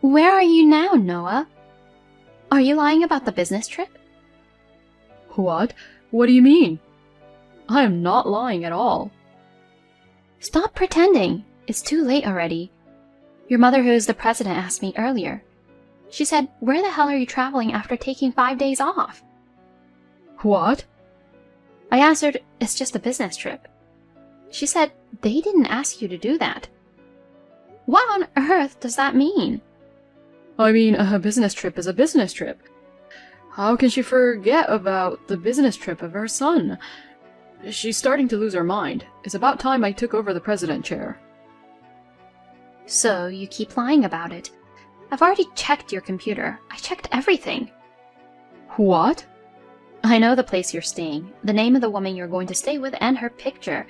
Where are you now, Noah? Are you lying about the business trip? What? What do you mean? I am not lying at all. Stop pretending. It's too late already. Your mother, who is the president, asked me earlier. She said, "Where the hell are you traveling after taking 5 days off?" What? I answered, "It's just a business trip." She said, "They didn't ask you to do that." What on earth does that mean? I mean, a business trip is a business trip. How can she forget about the business trip of her son? She's starting to lose her mind. It's about time I took over the president chair. So you keep lying about it. I've already checked your computer. I checked everything. What? I know the place you're staying, the name of the woman you're going to stay with, and her picture.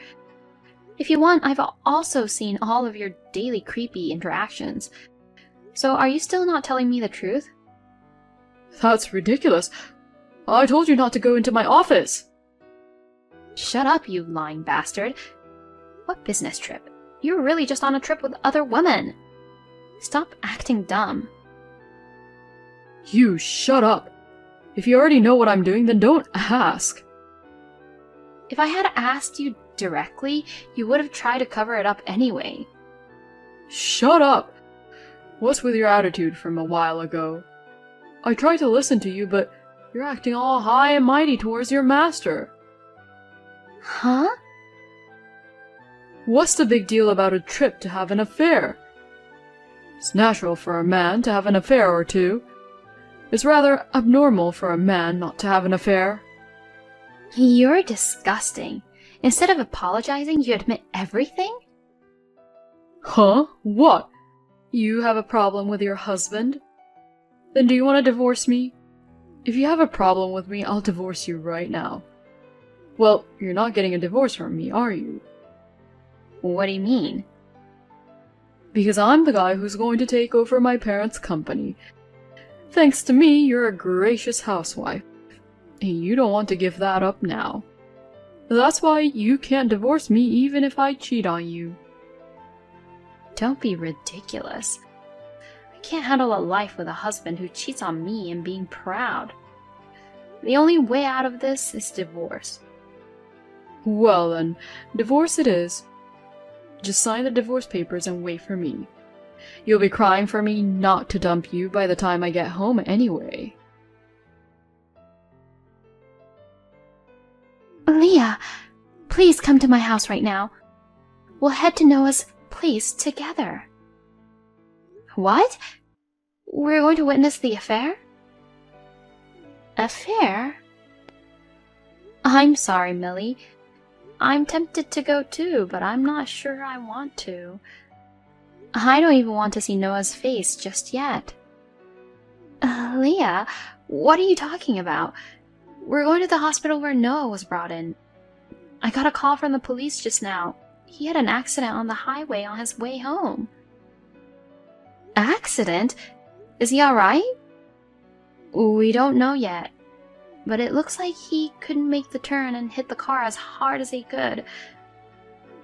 If you want, I've also seen all of your daily creepy interactions. So are you still not telling me the truth? That's ridiculous. I told you not to go into my office. Shut up, you lying bastard. What business trip? You're really just on a trip with other women. Stop acting dumb. You shut up. If you already know what I'm doing, then don't ask. If I had asked you directly, you would have tried to cover it up anyway. Shut up. What's with your attitude from a while ago? I try to listen to you, but you're acting all high and mighty towards your master. Huh? What's the big deal about a trip to have an affair? It's natural for a man to have an affair or two. It's rather abnormal for a man not to have an affair. You're disgusting. Instead of apologizing, you admit everything? Huh? What? You have a problem with your husband? Then do you want to divorce me? If you have a problem with me, I'll divorce you right now. Well, you're not getting a divorce from me, are you? What do you mean? Because I'm the guy who's going to take over my parents' company. Thanks to me, you're a gracious housewife. And you don't want to give that up now. That's why you can't divorce me even if I cheat on you. Don't be ridiculous. I can't handle a life with a husband who cheats on me and being proud. The only way out of this is divorce. Well then, divorce it is. Just sign the divorce papers and wait for me. You'll be crying for me not to dump you by the time I get home anyway. Leah, please come to my house right now. We'll head to Noah's place together. What? We're going to witness the affair? Affair? I'm sorry, Millie. I'm tempted to go too, but I'm not sure I want to. I don't even want to see Noah's face just yet. Leah, what are you talking about? We're going to the hospital where Noah was brought in. I got a call from the police just now. He had an accident on the highway on his way home. Accident? Is he alright? We don't know yet, but it looks like he couldn't make the turn and hit the car as hard as he could.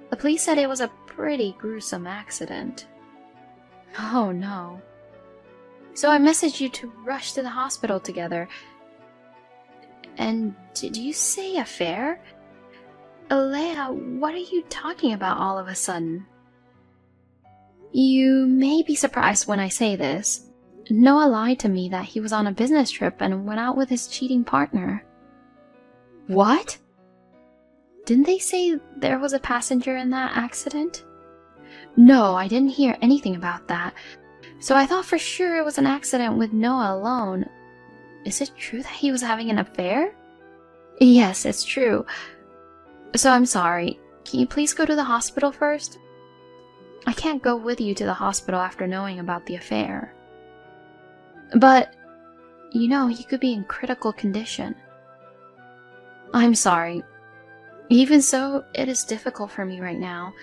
The police said it was a pretty gruesome accident. Oh no. So I messaged you to rush to the hospital together. And did you say affair? Leah, what are you talking about all of a sudden? You may be surprised when I say this. Noah lied to me that he was on a business trip and went out with his cheating partner. What? Didn't they say there was a passenger in that accident? No, I didn't hear anything about that. So I thought for sure it was an accident with Noah alone. Is it true that he was having an affair? Yes, it's true. So I'm sorry. Can you please go to the hospital first? I can't go with you to the hospital after knowing about the affair. But, you know, he could be in critical condition. I'm sorry. Even so, it is difficult for me right now.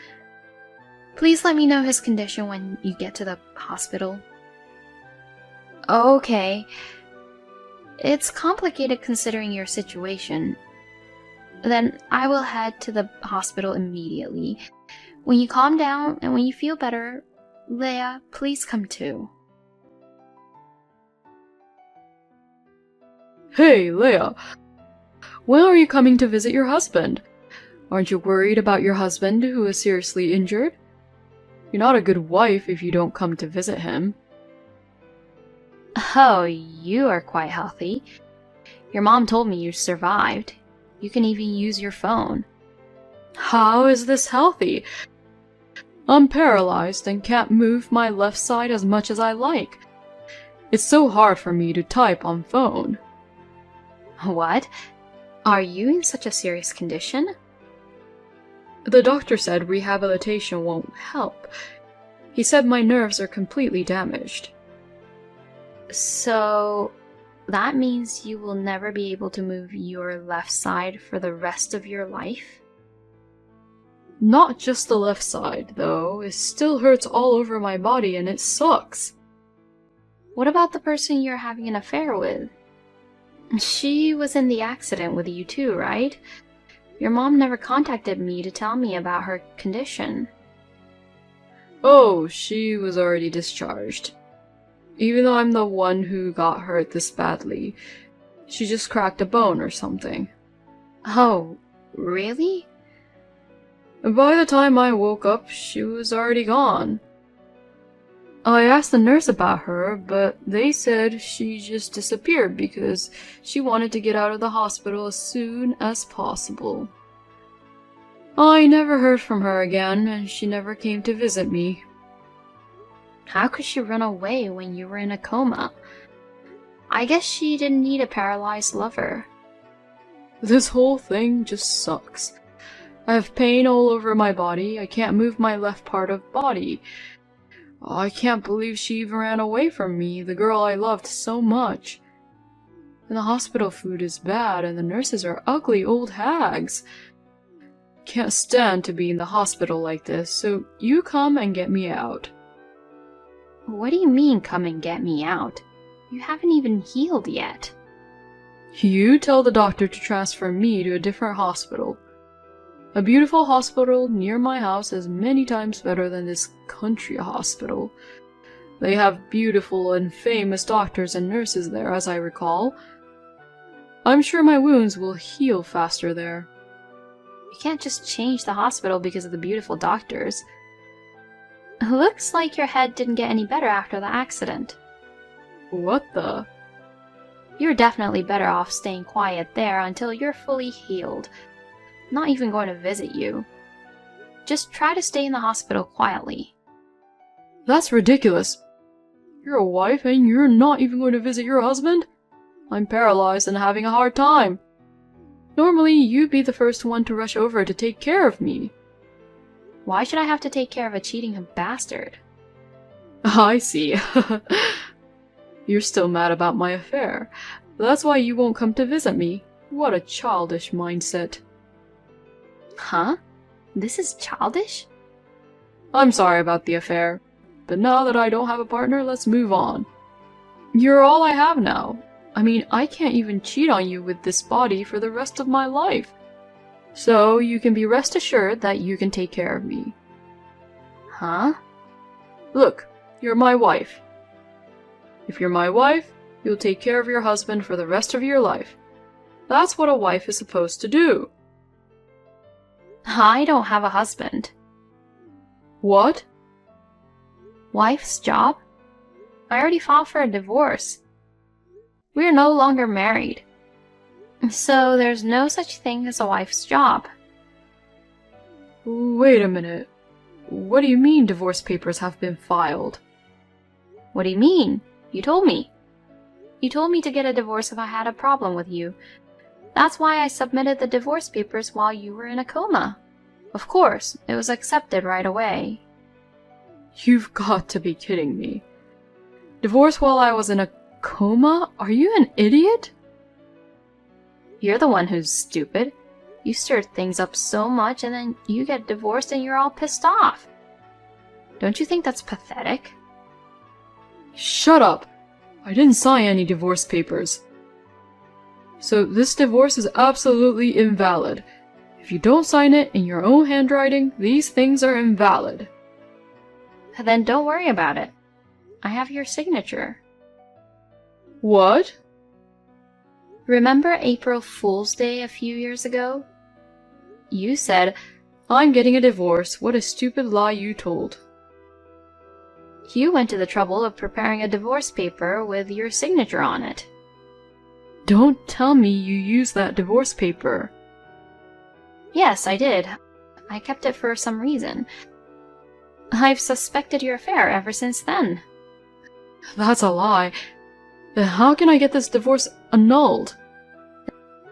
Please let me know his condition when you get to the hospital. Okay. It's complicated considering your situation. Then I will head to the hospital immediately. When you calm down and when you feel better, Leah, please come too. Hey, Leia, when are you coming to visit your husband? Aren't you worried about your husband who is seriously injured? You're not a good wife if you don't come to visit him. Oh, you are quite healthy. Your mom told me you survived. You can even use your phone. How is this healthy? I'm paralyzed and can't move my left side as much as I like. It's so hard for me to type on phone. What? Are you in such a serious condition? The doctor said rehabilitation won't help. He said my nerves are completely damaged. So, that means you will never be able to move your left side for the rest of your life? Not just the left side, though. It still hurts all over my body and it sucks. What about the person you're having an affair with? She was in the accident with you too, right? Your mom never contacted me to tell me about her condition. Oh, she was already discharged. Even though I'm the one who got hurt this badly, she just cracked a bone or something. Oh, really? By the time I woke up, she was already gone. I asked the nurse about her, but they said she just disappeared because she wanted to get out of the hospital as soon as possible. I never heard from her again, and she never came to visit me. How could she run away when you were in a coma? I guess she didn't need a paralyzed lover. This whole thing just sucks. I have pain all over my body. I can't move my left part of body. I can't believe she even ran away from me, the girl I loved so much. And the hospital food is bad, and the nurses are ugly old hags. Can't stand to be in the hospital like this, so you come and get me out. What do you mean, come and get me out? You haven't even healed yet. You tell the doctor to transfer me to a different hospital. A beautiful hospital near my house is many times better than this country hospital. They have beautiful and famous doctors and nurses there, as I recall. I'm sure my wounds will heal faster there. You can't just change the hospital because of the beautiful doctors. Looks like your head didn't get any better after the accident. What the? You're definitely better off staying quiet there until you're fully healed. I'm not even going to visit you. Just try to stay in the hospital quietly. That's ridiculous. You're a wife and you're not even going to visit your husband? I'm paralyzed and having a hard time. Normally, you'd be the first one to rush over to take care of me. Why should I have to take care of a cheating bastard? I see. You're still mad about my affair. That's why you won't come to visit me. What a childish mindset. Huh? This is childish? I'm sorry about the affair, but now that I don't have a partner, let's move on. You're all I have now. I mean, I can't even cheat on you with this body for the rest of my life. So you can be rest assured that you can take care of me. Huh? Look, you're my wife. If you're my wife, you'll take care of your husband for the rest of your life. That's what a wife is supposed to do. I don't have a husband. What? Wife's job? I already filed for a divorce. We are no longer married. So there's no such thing as a wife's job. Wait a minute. What do you mean divorce papers have been filed? What do you mean? You told me. You told me to get a divorce if I had a problem with you. That's why I submitted the divorce papers while you were in a coma. Of course, it was accepted right away. You've got to be kidding me. Divorce while I was in a coma? Are you an idiot? You're the one who's stupid. You stirred things up so much and then you get divorced and you're all pissed off. Don't you think that's pathetic? Shut up! I didn't sign any divorce papers. So this divorce is absolutely invalid. If you don't sign it in your own handwriting, these things are invalid. Then don't worry about it. I have your signature. What? Remember April Fool's Day a few years ago? You said, I'm getting a divorce. What a stupid lie you told. you went to the trouble of preparing a divorce paper with your signature on it. Don't tell me you used that divorce paper. Yes, I did. I kept it for some reason. I've suspected your affair ever since then. That's a lie. Then how can I get this divorce annulled?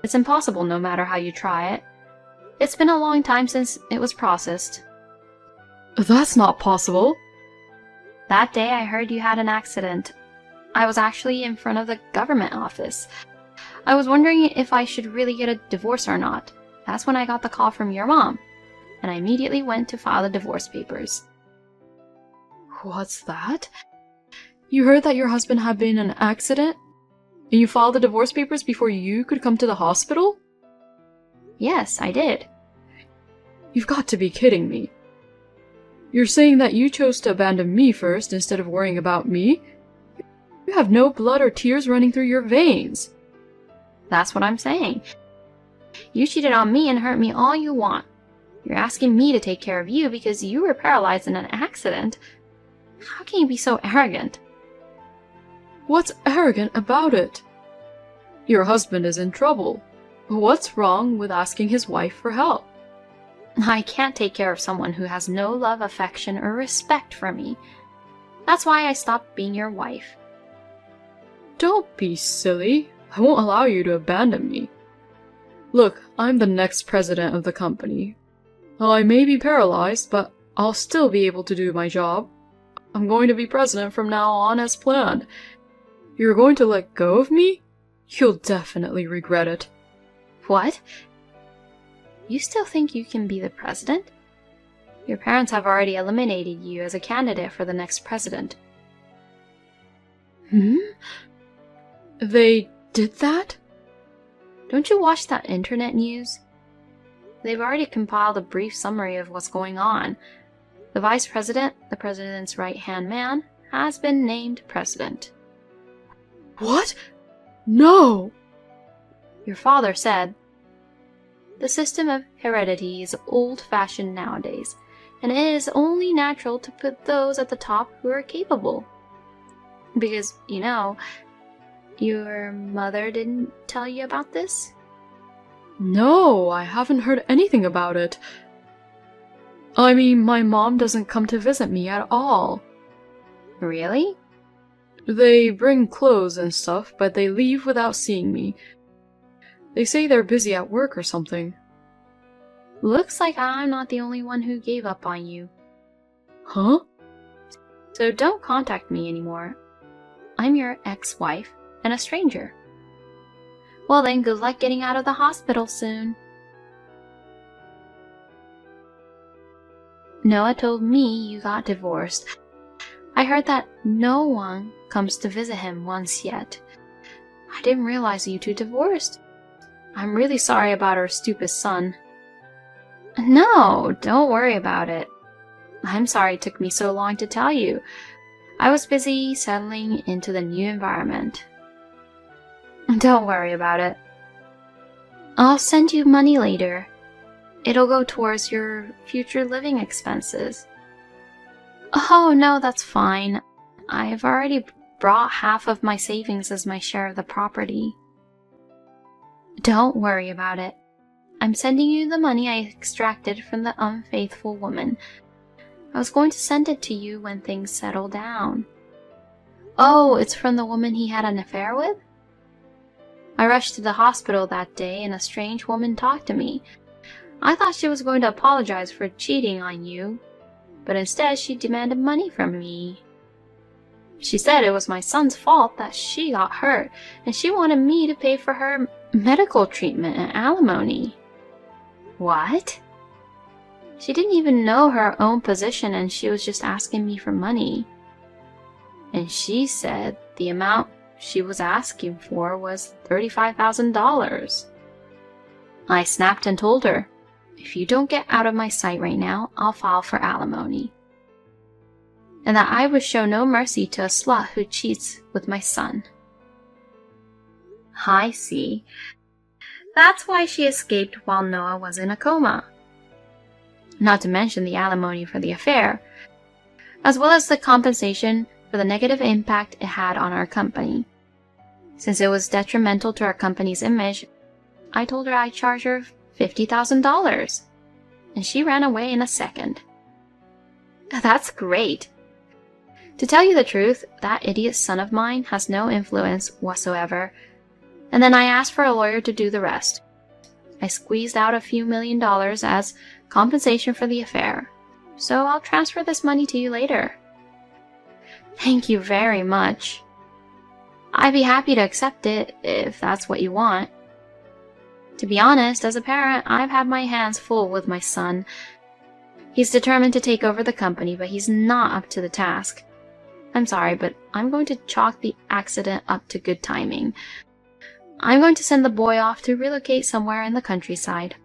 It's impossible no matter how you try it. It's been a long time since it was processed. That's not possible. That day I heard you had an accident. I was actually in front of the government office. I was wondering if I should really get a divorce or not. That's when I got the call from your mom, and I immediately went to file the divorce papers. What's that? You heard that your husband had been in an accident? And you filed the divorce papers before you could come to the hospital? Yes, I did. You've got to be kidding me. You're saying that you chose to abandon me first instead of worrying about me? You have no blood or tears running through your veins. That's what I'm saying. You cheated on me and hurt me all you want. You're asking me to take care of you because you were paralyzed in an accident. How can you be so arrogant? What's arrogant about it? Your husband is in trouble. What's wrong with asking his wife for help? I can't take care of someone who has no love, affection, or respect for me. That's why I stopped being your wife. Don't be silly. I won't allow you to abandon me. Look, I'm the next president of the company. I may be paralyzed, but I'll still be able to do my job. I'm going to be president from now on as planned. You're going to let go of me? You'll definitely regret it. What? You still think you can be the president? Your parents have already eliminated you as a candidate for the next president. They did that? Don't you watch that internet news? They've already compiled a brief summary of what's going on. The vice president, the president's right-hand man, has been named president. What? No! Your father said, "The system of heredity is old-fashioned nowadays, and it is only natural to put those at the top who are capable. Because, you know, your mother didn't tell you about this?" No, I haven't heard anything about it. I mean, my mom doesn't come to visit me at all. Really? They bring clothes and stuff, but they leave without seeing me. They say they're busy at work or something. Looks like I'm not the only one who gave up on you. Huh? So don't contact me anymore. I'm your ex-wife and a stranger. Well then, good luck getting out of the hospital soon. Noah told me you got divorced. I heard that no one comes to visit him once yet. I didn't realize you two divorced. I'm really sorry about our stupid son. No, don't worry about it. I'm sorry it took me so long to tell you. I was busy settling into the new environment. Don't worry about it. I'll send you money later. It'll go towards your future living expenses. Oh, no, that's fine. I've already brought half of my savings as my share of the property. Don't worry about it. I'm sending you the money I extracted from the unfaithful woman. I was going to send it to you when things settle down. Oh, it's from the woman he had an affair with? I rushed to the hospital that day and a strange woman talked to me. I thought she was going to apologize for cheating on you, but instead she demanded money from me. She said it was my son's fault that she got hurt, and she wanted me to pay for her medical treatment and alimony. What? She didn't even know her own position and she was just asking me for money. And she said the amount she was asking for was $35,000. I snapped and told her, if you don't get out of my sight right now, I'll file for alimony. And that I would show no mercy to a slut who cheats with my son. I see. That's why she escaped while Noah was in a coma. Not to mention the alimony for the affair, as well as the compensation for the negative impact it had on our company. Since it was detrimental to our company's image, I told her I'd charge her $50,000, and she ran away in a second. That's great. To tell you the truth, that idiot son of mine has no influence whatsoever, and then I asked for a lawyer to do the rest. I squeezed out a few $1,000,000 as compensation for the affair, so I'll transfer this money to you later. Thank you very much. I'd be happy to accept it if that's what you want. To be honest, as a parent, I've had my hands full with my son. He's determined to take over the company, but he's not up to the task. I'm sorry, but I'm going to chalk the accident up to good timing. I'm going to send the boy off to relocate somewhere in the countryside.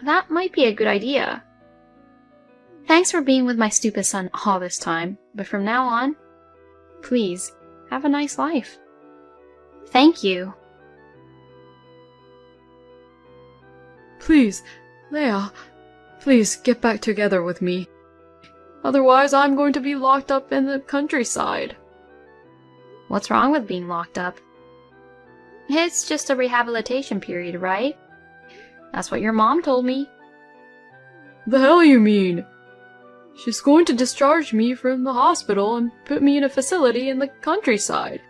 That might be a good idea. Thanks for being with my stupid son all this time, but from now on, please, have a nice life. Thank you. Please, Leia, please get back together with me. Otherwise, I'm going to be locked up in the countryside. What's wrong with being locked up? It's just a rehabilitation period, right? That's what your mom told me. The hell you mean? She's going to discharge me from the hospital and put me in a facility in the countryside.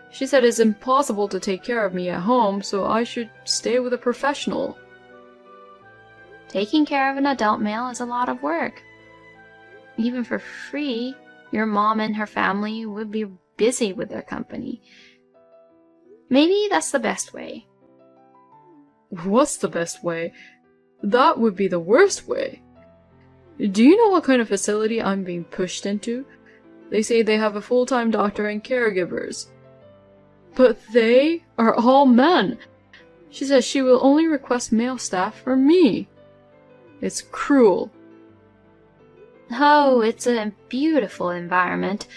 She said it's impossible to take care of me at home, so I should stay with a professional. Taking care of an adult male is a lot of work. Even for free, your mom and her family would be busy with their company. Maybe that's the best way. What's the best way? That would be the worst way. Do you know what kind of facility I'm being pushed into? They say they have a full-time doctor and caregivers. But they are all men. She says she will only request male staff for me. It's cruel. Oh, it's a beautiful environment.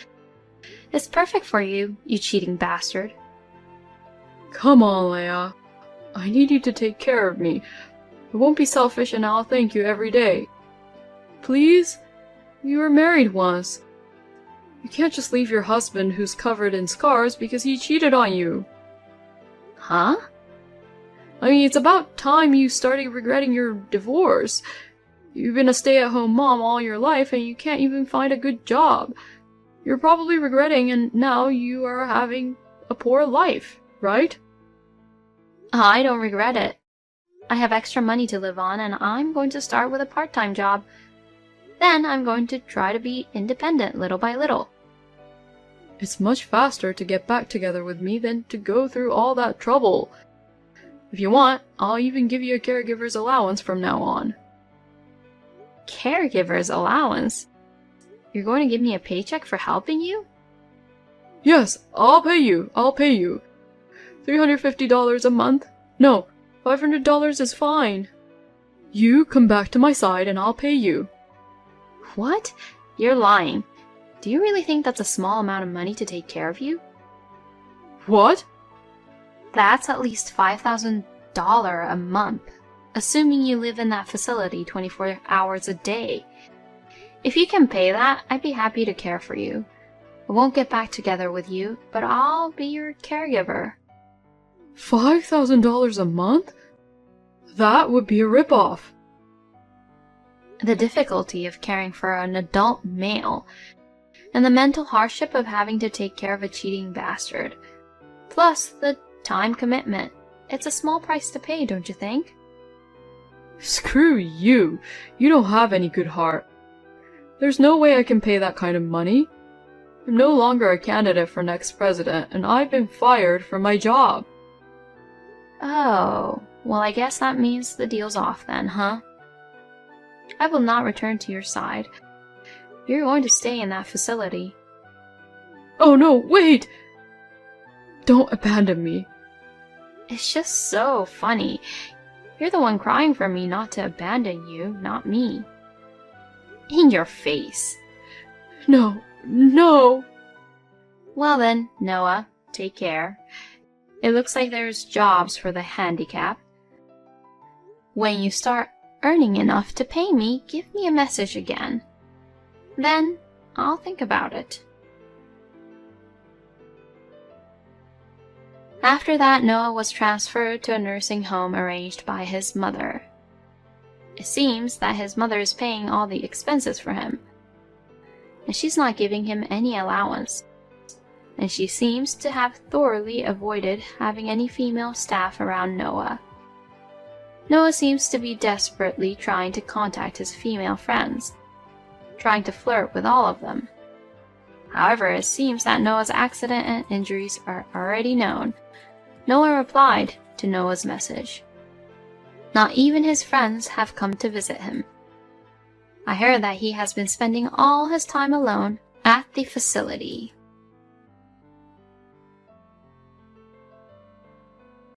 It's perfect for you, you cheating bastard. Come on, Leia. I need you to take care of me. I won't be selfish and I'll thank you every day. Please? You were married once. You can't just leave your husband who's covered in scars because he cheated on you. Huh? I mean, it's about time you started regretting your divorce. You've been a stay-at-home mom all your life and you can't even find a good job. You're probably regretting and now you are having a poor life, right? I don't regret it. I have extra money to live on and I'm going to start with a part-time job. Then I'm going to try to be independent little by little. It's much faster to get back together with me than to go through all that trouble. If you want, I'll even give you a caregiver's allowance from now on. Caregiver's allowance? You're going to give me a paycheck for helping you? Yes, I'll pay you. I'll pay you. $350 a month? No, $500 is fine. You come back to my side and I'll pay you. What? You're lying. Do you really think that's a small amount of money to take care of you? What? That's at least $5,000 a month, assuming you live in that facility 24 hours a day. If you can pay that, I'd be happy to care for you. I won't get back together with you, but I'll be your caregiver. $5,000 a month? That would be a ripoff. The difficulty of caring for an adult male, and the mental hardship of having to take care of a cheating bastard. Plus the time commitment. It's a small price to pay, don't you think? Screw you. You don't have any good heart. There's no way I can pay that kind of money. I'm no longer a candidate for next president, and I've been fired from my job. Oh, well I guess that means the deal's off then, huh? I will not return to your side. You're going to stay in that facility. Oh no, wait! Don't abandon me. It's just so funny. You're the one crying for me not to abandon you, not me. In your face. No, no! Well then, Noah, take care. It looks like there's jobs for the handicapped. When you start earning enough to pay me, give me a message again. Then I'll think about it. After that, Noah was transferred to a nursing home arranged by his mother. It seems that his mother is paying all the expenses for him, and she's not giving him any allowance, and she seems to have thoroughly avoided having any female staff around Noah. Noah seems to be desperately trying to contact his female friends, trying to flirt with all of them. However, it seems that Noah's accident and injuries are already known. No one replied to Noah's message. Not even his friends have come to visit him. I heard that he has been spending all his time alone at the facility.